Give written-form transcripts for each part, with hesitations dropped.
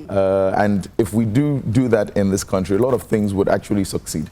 And if we do that in this country, a lot of things would actually succeed.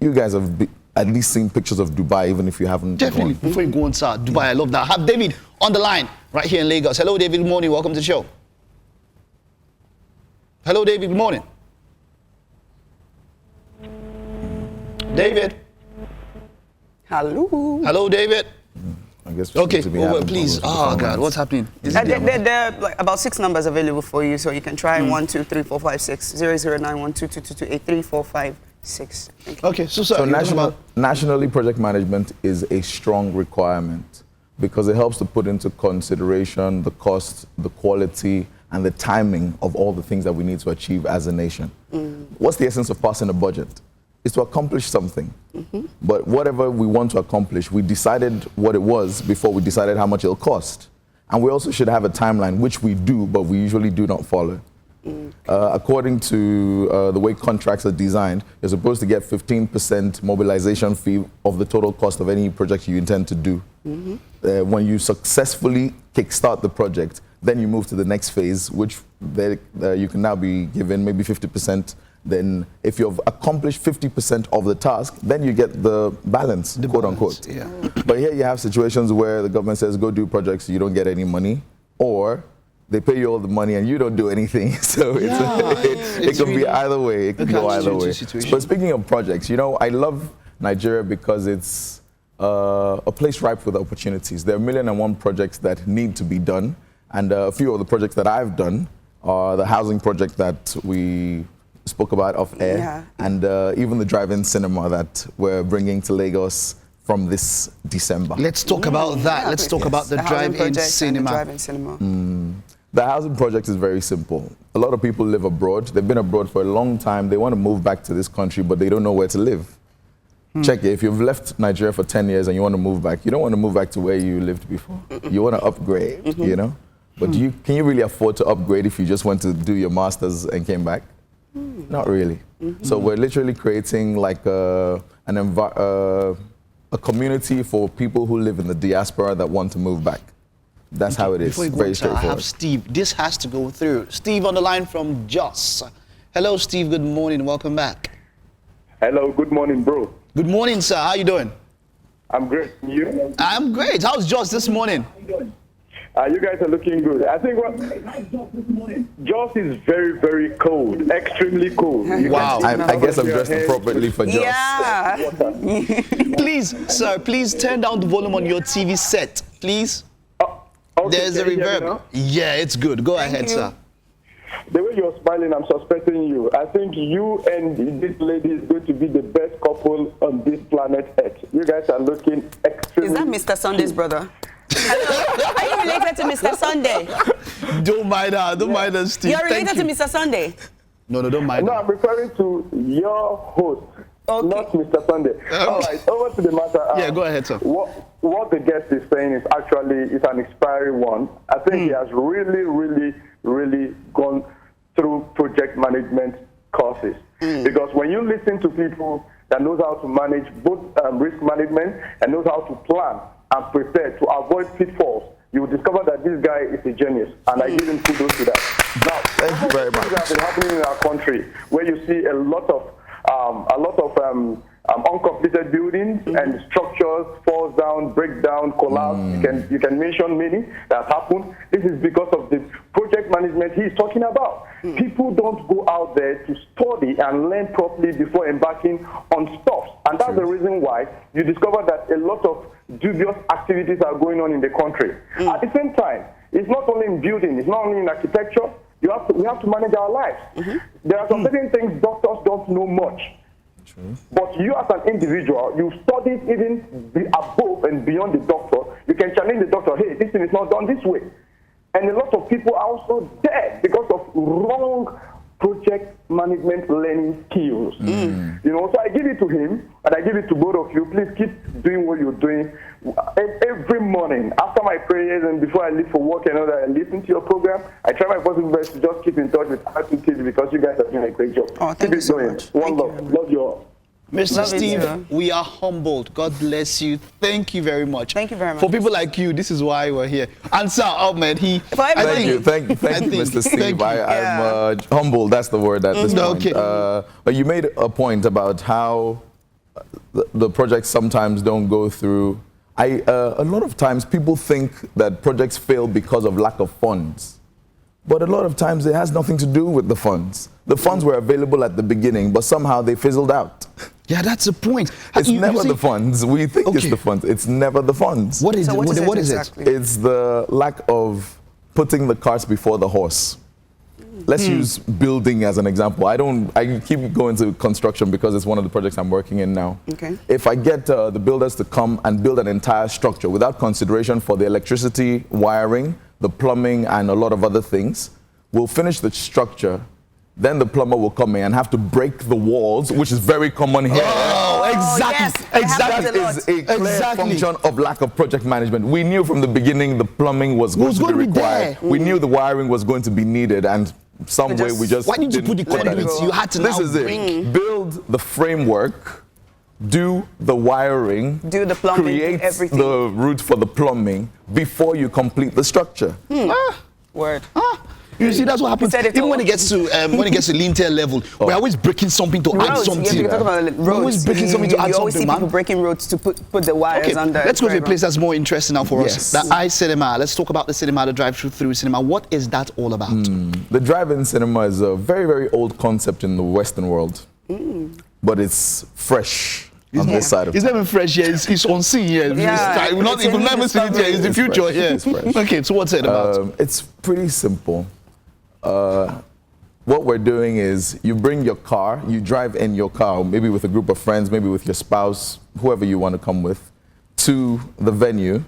You guys have at least seen pictures of Dubai, even if you haven't. Definitely. Gone. Before you go inside, Dubai, I love that. I have David on the line right here in Lagos. Hello, David. Good morning. Welcome to the show. Hello, David. Good morning. David. Hello. Hello, David. I guess okay. Well, please. Oh God, what's happening? There are like about 6 numbers available for you, so you can try 1 2 3 4 5 6 009 1 2 2 2 2 8 3 4 5 6. Okay, so nationally, project management is a strong requirement because it helps to put into consideration the cost, the quality, and the timing of all the things that we need to achieve as a nation. What's the essence of passing a budget? It's to accomplish something. But whatever we want to accomplish, we decided what it was before we decided how much it'll cost. And we also should have a timeline, which we do, but we usually do not follow. According to the way contracts are designed, you're supposed to get 15% mobilization fee of the total cost of any project you intend to do. When you successfully kickstart the project, then you move to the next phase, which you can now be given maybe 50%. Then if you've accomplished 50% of the task, then you get the balance, quote unquote. Yeah. But here you have situations where the government says, go do projects, you don't get any money, or they pay you all the money and you don't do anything. So it can be either way. It can go either way. But speaking of projects, you know, I love Nigeria because it's a place ripe with opportunities. There are 1,000,001 projects that need to be done. And a few of the projects that I've done are the housing project that we spoke about off air, and even the drive-in cinema that we're bringing to Lagos from this December. Let's talk about that. Let's talk about the drive-in cinema. The housing project is very simple. A lot of people live abroad. They've been abroad for a long time. They want to move back to this country, but they don't know where to live. Check it. If you've left Nigeria for 10 years and you want to move back, you don't want to move back to where you lived before. You want to upgrade, you know? But can you really afford to upgrade if you just went to do your master's and came back? Not really. So we're literally creating like a community for people who live in the diaspora that want to move back. That's how it is. Very straightforward. I have Steve. This has to go through. Steve on the line from Jos. Hello, Steve. Good morning. Welcome back. Hello. Good morning, bro. Good morning, sir. How you doing? I'm great. You? I'm great. How's Jos this morning? You guys are looking good. I think Jos is very, very cold, extremely cold. Wow. I guess I'm dressed appropriately for Jos. Yeah. Please, sir, please turn down the volume on your TV set, please. Okay, there's a reverb. Yeah, it's good. Go ahead, sir. The way you're smiling, I'm suspecting you. I think you and this lady is going to be the best couple on this planet Earth. You guys are looking extremely... Is that Mr. Sunday's brother? Are you related to Mr. Sunday? Don't mind her. Don't mind her, Steve. You're related to Mr. Sunday? No, don't mind her. No, I'm referring to your host, not Mr. Sunday. All right, over to the matter. Yeah, go ahead, sir. What the guest is saying is actually an expiring one. I think he has really gone through project management courses. Because when you listen to people that knows how to manage both risk management and knows how to plan and prepare to avoid pitfalls, you will discover that this guy is a genius, and I give him kudos to that. Now, thank you very much. Things have been happening in our country where you see a lot of uncompleted buildings and structures falls down, break down, collapse. You can mention many that happened. This is because of the project management he's talking about. People don't go out there to study and learn properly before embarking on stuff, and that's the reason why you discover that a lot of dubious activities are going on in the country. At the same time, it's not only in building, it's not only in architecture. We have to manage our lives. There are some certain things doctors don't know much. But you as an individual, you studied even above and beyond the doctor. You can challenge the doctor, hey, this thing is not done this way. And a lot of people are also dead because of wrong project management learning skills. You know, so I give it to him and I give it to both of you. Please keep doing what you're doing. Every morning after my prayers and before I leave for work and all that, I listen to your program. I try my possible best to just keep in touch with RTTV because you guys are doing a great job. Oh, thank you so much. One love. Love you all. Mr. Love it, Steve, too. we are humbled. God bless you. Thank you very much. Thank you very much. For people like you, this is why we're here. And Sir Ahmed, Thank you, Mr. Steve. I'm humbled. That's the word at this point. Okay. But you made a point about how the projects sometimes don't go through. A lot of times people think that projects fail because of lack of funds. But a lot of times it has nothing to do with the funds. The funds were available at the beginning, but somehow they fizzled out. Yeah, that's the point. It's never the funds. We think it's the funds. It's never the funds. What is So it? What is exactly? it? It's the lack of putting the carts before the horse. Let's use building as an example. I keep going to construction because it's one of the projects I'm working in now. Okay. If I get the builders to come and build an entire structure without consideration for the electricity, wiring, the plumbing, and a lot of other things, we'll finish the structure. Then the plumber will come in and have to break the walls, which is very common here. Oh, exactly. yes, Exactly. That is a clear function of lack of project management. We knew from the beginning the plumbing was going to be required. We knew the wiring was going to be needed, and some way we just Why didn't you put the didn't that in. conduits? You had to This now is bring. it. Build the framework, do the wiring, Do the plumbing, create everything. the route for the plumbing before you complete the structure. Word. You see, that's what happens. said it Even all. when it gets to lintel level, we're always breaking something to add Roads, something. yeah, you're talking about like, We're always roads. breaking something to add You always something, see people man. breaking roads to put the wires Okay, under. let's go to a Very place that's more interesting now for Yes. us. The iCinema. Let's talk about the cinema, the drive-through cinema. What is that all about? The drive-in cinema is a very, very old concept in the Western world, but it's fresh on this side of It's not even fresh here. It's on scene here. Yeah, We've not it's a even new never seen it here. It's the It's future fresh. here. It's fresh. Okay, so what's it about? It's pretty simple. What we're doing is you bring your car, you drive in your car, maybe with a group of friends, maybe with your spouse, whoever you want to come with, to the venue,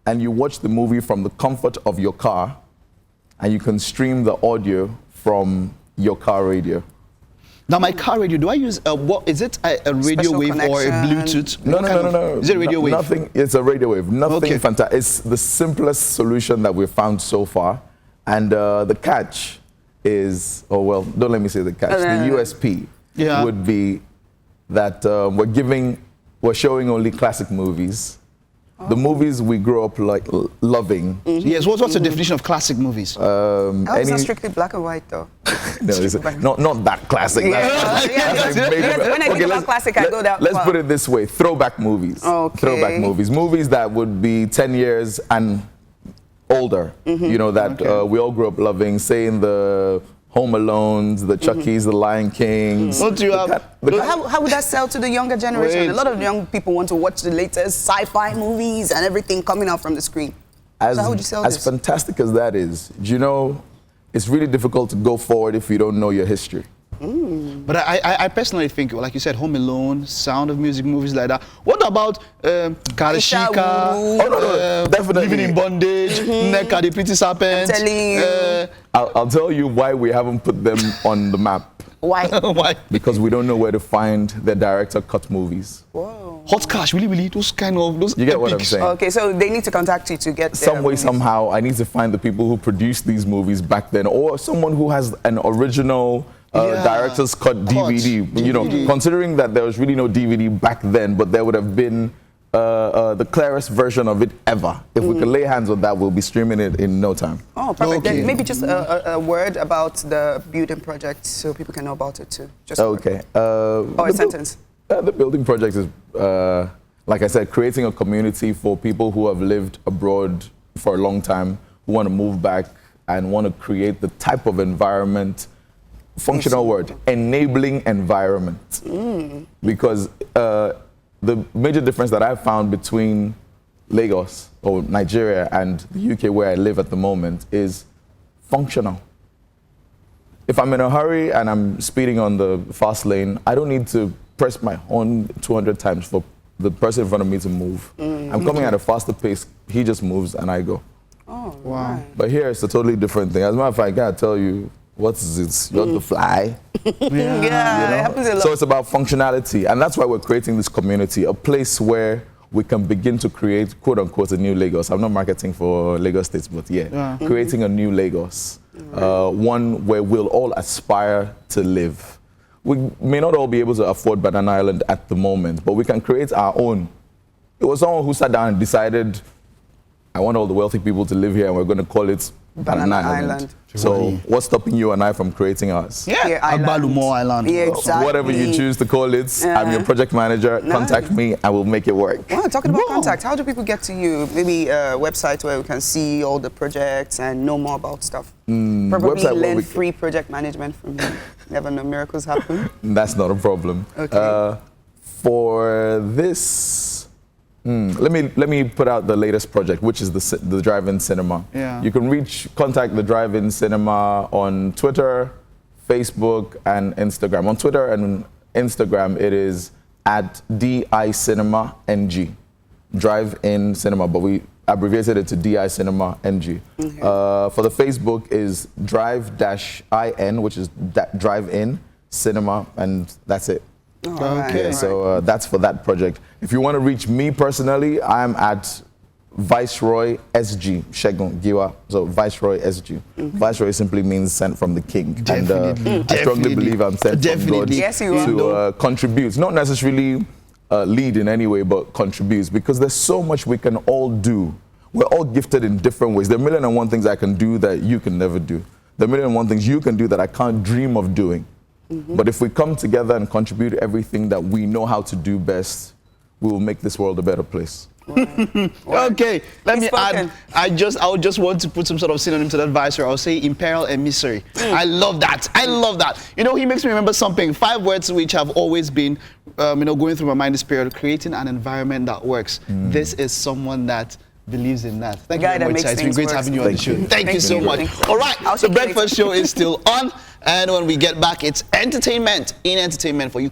and you watch the movie from the comfort of your car, and you can stream the audio from your car radio. Now, my car radio, do I use what is it? A radio Special wave or a connection. Bluetooth? No, What kind of- no. Is it a radio wave? Nothing. It's a radio wave. Nothing Okay. fantastic. It's the simplest solution that we've found so far. And the catch is, oh well, don't let me say the catch. The USP would be that we're showing only classic movies. The movies we grew up loving. Yes, what's the definition of classic movies? It's not strictly black and white though. No, it's not that classic. Yeah. That's like maybe- Because when I think about classic, I go that Let's far. put it this way: throwback movies. Okay. Throwback movies. Movies that would be 10 years and older. You know that we all grew up loving. Say in the Home Alones, the Chuckies, the Lion Kings. What do you have? How would that sell to the younger generation? Wait. A lot of young people want to watch the latest sci-fi movies and everything coming out from the screen. So how would you sell as this? fantastic as that is, do you know, it's really difficult to go forward if you don't know your history. But I personally think, like you said, Home Alone, Sound of Music, movies like that. What about Karishika, Definitely. Living in Bondage, Neka, the Pretty Serpent? I'm telling you. I'll tell you why we haven't put them on the map. Why? Why? Because we don't know where to find the director cut movies. Whoa. Hot Cash, really, those You get what I'm epics. saying? Okay, so they need to contact you to get Some way, movies. somehow, I need to find the people who produced these movies back then, or someone who has an original director's cut DVD. You know, considering that there was really no DVD back then, but there would have been the clearest version of it ever. If we could lay hands on that, we'll be streaming it in no time. Oh, perfect. Okay. Then maybe just a word about the building project so people can know about it too. Just a word. Okay. Or a sentence. The building project is, like I said, creating a community for people who have lived abroad for a long time, who want to move back and want to create the type of environment, functional word, enabling environment. Because the major difference that I've found between Lagos or Nigeria and the UK where I live at the moment is functional. If I'm in a hurry and I'm speeding on the fast lane, I don't need to press my horn 200 times for the person in front of me to move. I'm coming at a faster pace, he just moves and I go. Oh, Wow. right. But here it's a totally different thing. As a matter of fact, I gotta tell you, what is it? You have to fly. Yeah, it happens a lot. So it's about functionality, and that's why we're creating this community, a place where we can begin to create, quote unquote, a new Lagos. I'm not marketing for Lagos States, but creating a new Lagos, one where we'll all aspire to live, we may not all be able to afford Banana Island at the moment, but we can create our own. It was someone who sat down and decided, I want all the wealthy people to live here, and we're going to call it Banana Island. So what's stopping you and I from creating ours? Yeah, Agbalumo Island. Yeah, exactly. Whatever you choose to call it, I'm your project manager. Nice. Contact me, I will make it work. Well, talking about contact, how do people get to you? Maybe a website where we can see all the projects and know more about stuff. Probably website where learn free project management from you. Never know, miracles happen. That's not a problem. Okay. For this, let me put out the latest project, which is the Drive-In Cinema. Yeah. You can contact the Drive-In Cinema on Twitter, Facebook, and Instagram. On Twitter and Instagram, it is at DI-Cinema-NG. Drive-In Cinema, but we abbreviated it to DI Cinema NG. For the Facebook is Drive-IN, which is Drive-In Cinema, and that's it. Okay. So that's for that project. If you want to reach me personally, I'm at Viceroy SG, Segun Giwa. So Viceroy SG. Viceroy simply means sent from the king. Definitely. And I strongly believe I'm sent from God Yes, you are. to contribute. Not necessarily lead in any way, but contributes, because there's so much we can all do. We're all gifted in different ways. There are 1,000,001 things I can do that you can never do. There are 1,000,001 things you can do that I can't dream of doing. But if we come together and contribute everything that we know how to do best, we will make this world a better place. Okay, let me add. I would just want to put some sort of synonym to that, Viceroy. I'll say imperial emissary. I love that. I love that. You know, he makes me remember something. 5 words which have always been, going through my mind this period: creating an environment that works. This is someone that believes in that. Thank you very much, sir. It's been great having you on the show. Thank you so much. All right, the breakfast show is still on, and when we get back, it's entertainment in entertainment for you.